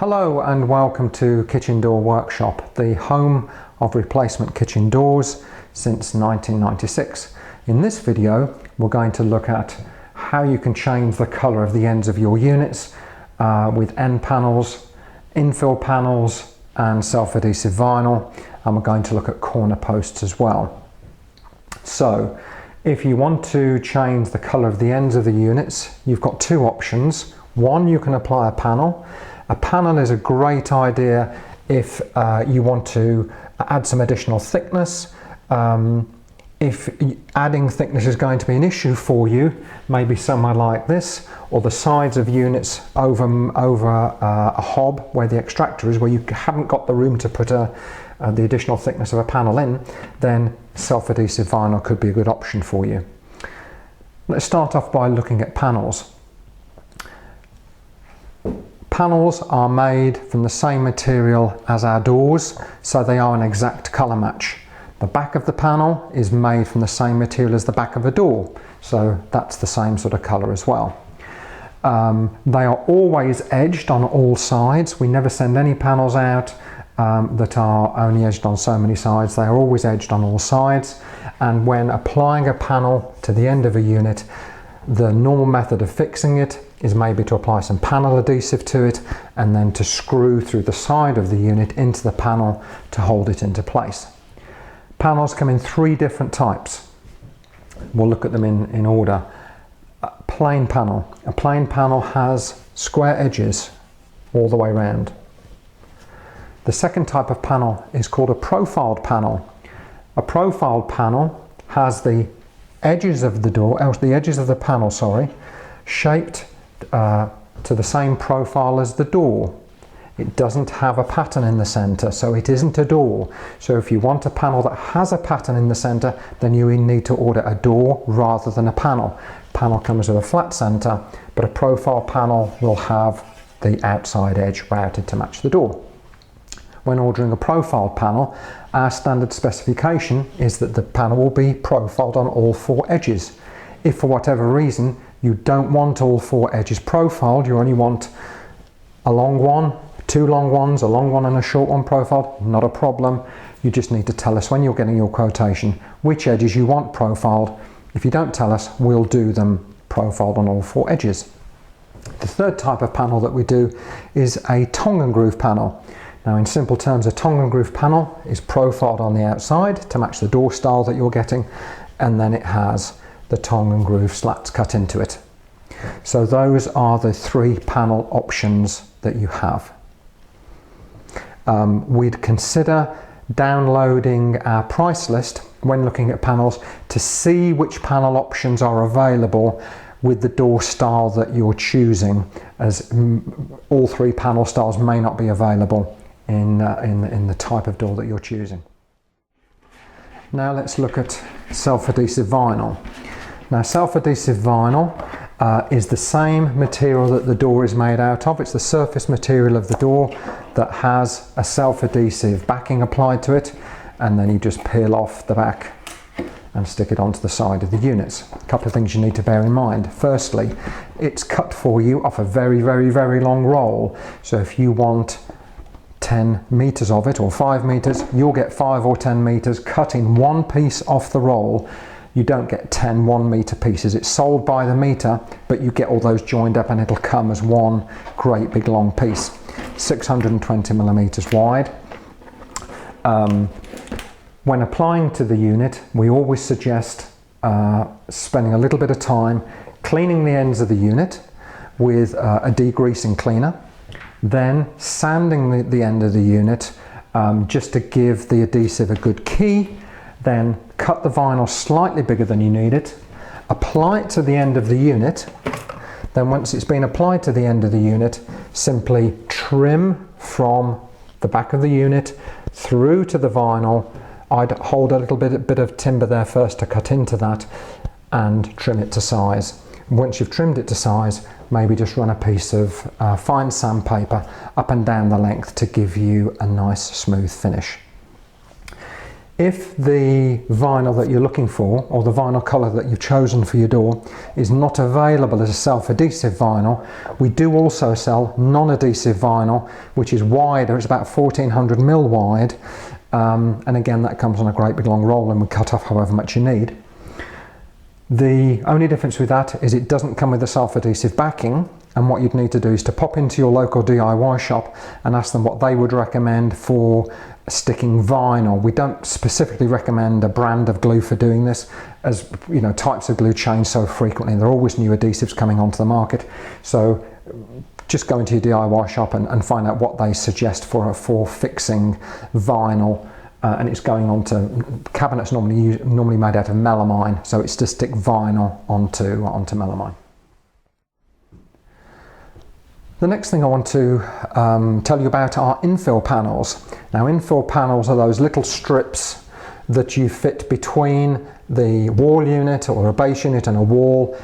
Hello and welcome to Kitchen Door Workshop, the home of replacement kitchen doors since 1996. In this video we're going to look at how you can change the colour of the ends of your units with end panels, infill panels and self-adhesive vinyl, and we're going to look at corner posts as well. So if you want to change the colour of the ends of the units, you've got two options. One, you can apply a panel. A panel is a great idea if you want to add some additional thickness. If adding thickness is going to be an issue for you, maybe somewhere like this, or the sides of units over a hob where the extractor is, where you haven't got the room to put the additional thickness of a panel in, then self-adhesive vinyl could be a good option for you. Let's start off by looking at panels. Panels are made from the same material as our doors, so they are an exact colour match. The back of the panel is made from the same material as the back of a door, so that's the same sort of colour as well. They are always edged on all sides. We never send any panels out that are only edged on so many sides. They are always edged on all sides, and when applying a panel to the end of a unit, the normal method of fixing it is maybe to apply some panel adhesive to it and then to screw through the side of the unit into the panel to hold it into place. Panels come in three different types. We'll look at them in order. Plain panel. A plain panel has square edges all the way around. The second type of panel is called a profiled panel. A profiled panel has the edges of the door, the edges of the panel, shaped to the same profile as the door. It doesn't have a pattern in the center, so it isn't a door. So if you want a panel that has a pattern in the center, then you need to order a door rather than a panel. Panel comes with a flat center, but a profile panel will have the outside edge routed to match the door. When ordering a profiled panel, our standard specification is that the panel will be profiled on all four edges. If for whatever reason you don't want all four edges profiled, you only want a long one, two long ones, a long one and a short one profiled, not a problem. You just need to tell us when you're getting your quotation which edges you want profiled. If you don't tell us, we'll do them profiled on all four edges. The third type of panel that we do is a tongue and groove panel. Now, in simple terms, a tongue and groove panel is profiled on the outside to match the door style that you're getting, and then it has the tongue and groove slats cut into it. So those are the three panel options that you have. We'd consider downloading our price list when looking at panels to see which panel options are available with the door style that you're choosing, as all three panel styles may not be available in the type of door that you're choosing. Now let's look at self-adhesive vinyl. Now, self-adhesive vinyl is the same material that the door is made out of. It's the surface material of the door that has a self-adhesive backing applied to it, and then you just peel off the back and stick it onto the side of the units. A couple of things you need to bear in mind. Firstly, it's cut for you off a very, very, very long roll. So if you want 10 meters of it or 5 meters, you'll get 5 or 10 meters cut in one piece off the roll. You don't get 10 1 meter pieces. It's sold by the meter, but you get all those joined up and it'll come as one great big long piece. 620 millimeters wide. When applying to the unit, we always suggest spending a little bit of time cleaning the ends of the unit with a degreasing cleaner, then sanding the end of the unit just to give the adhesive a good key, then cut the vinyl slightly bigger than you need it, apply it to the end of the unit, then once it's been applied to the end of the unit, simply trim from the back of the unit through to the vinyl. I'd hold a little bit of timber there first to cut into that and trim it to size. Once you've trimmed it to size, maybe just run a piece of fine sandpaper up and down the length to give you a nice smooth finish. If the vinyl that you're looking for, or the vinyl colour that you've chosen for your door, is not available as a self-adhesive vinyl, we do also sell non-adhesive vinyl, which is wider. It's about 1400mm wide, and again that comes on a great big long roll and we cut off however much you need. The only difference with that is it doesn't come with a self-adhesive backing, and what you'd need to do is to pop into your local DIY shop and ask them what they would recommend for sticking vinyl. We don't specifically recommend a brand of glue for doing this, as you know, types of glue change so frequently and there are always new adhesives coming onto the market. So just go into your DIY shop and find out what they suggest for fixing vinyl. And it's going on to cabinets normally made out of melamine, so it's to stick vinyl onto melamine. The next thing I want to tell you about are infill panels. Now, infill panels are those little strips that you fit between the wall unit or a base unit and a wall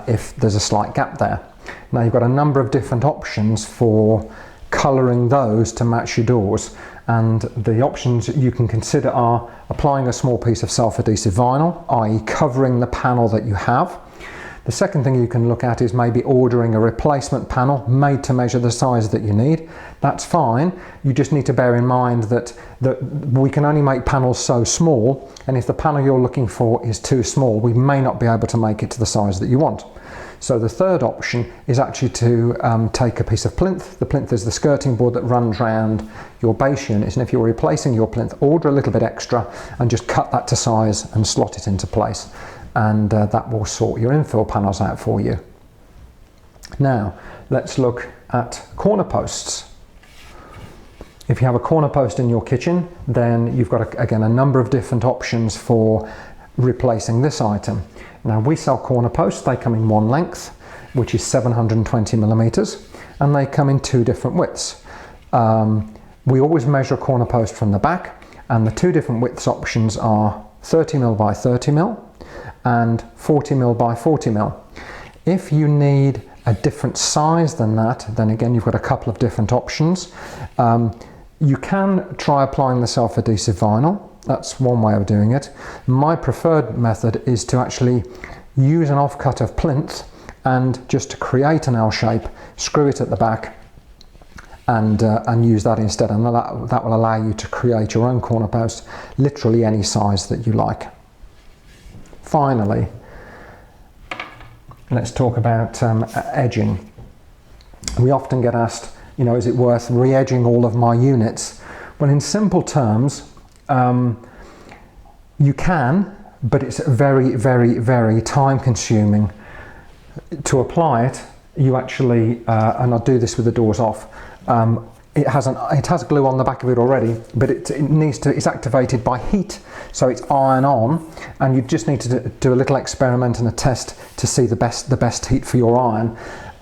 if there's a slight gap there. Now, you've got a number of different options for colouring those to match your doors, and the options you can consider are applying a small piece of self-adhesive vinyl, i.e. covering the panel that you have. The second thing you can look at is maybe ordering a replacement panel made to measure the size that you need. That's fine. You just need to bear in mind that we can only make panels so small, and if the panel you're looking for is too small, we may not be able to make it to the size that you want. So the third option is actually to take a piece of plinth. The plinth is the skirting board that runs around your base unit, and if you're replacing your plinth, order a little bit extra and just cut that to size and slot it into place, and that will sort your infill panels out for you. Now let's look at corner posts. If you have a corner post in your kitchen, then you've got again a number of different options for replacing this item. Now, we sell corner posts. They come in one length, which is 720mm, and they come in two different widths. We always measure a corner post from the back, and the two different widths options are 30mm by 30mm and 40mm by 40mm. If you need a different size than that, then again you've got a couple of different options. You can try applying the self-adhesive vinyl. That's one way of doing it. My preferred method is to actually use an offcut of plinth and just to create an L shape, screw it at the back and use that instead, and that will allow you to create your own corner post, literally any size that you like. Finally, let's talk about edging. We often get asked, you know, is it worth re-edging all of my units? Well, in simple terms, you can, but it's very, very, very time consuming. To apply it, you actually, and I'll do this with the doors off, it has glue on the back of it already, but it's activated by heat, so it's iron on, and you just need to do a little experiment and a test to see the best heat for your iron,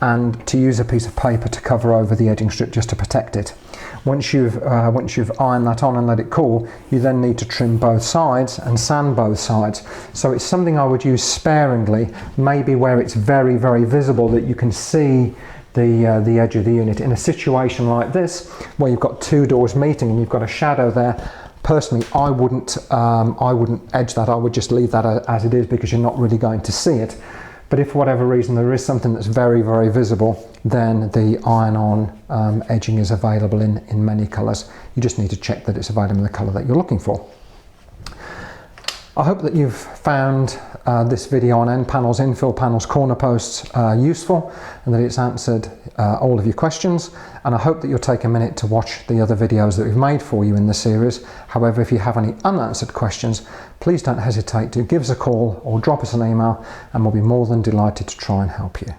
and to use a piece of paper to cover over the edging strip just to protect it. Once you've ironed that on and let it cool, you then need to trim both sides and sand both sides. So it's something I would use sparingly, maybe where it's very, very visible that you can see the edge of the unit. In a situation like this, where you've got two doors meeting and you've got a shadow there, personally I wouldn't edge that. I would just leave that as it is, because you're not really going to see it. But if for whatever reason there is something that's very, very visible, then the iron-on edging is available in many colours. You just need to check that it's available in the colour that you're looking for. I hope that you've found this video on end panels, infill panels, corner posts useful, and that it's answered all of your questions. And I hope that you'll take a minute to watch the other videos that we've made for you in the series. However, if you have any unanswered questions, please don't hesitate to give us a call or drop us an email, and we'll be more than delighted to try and help you.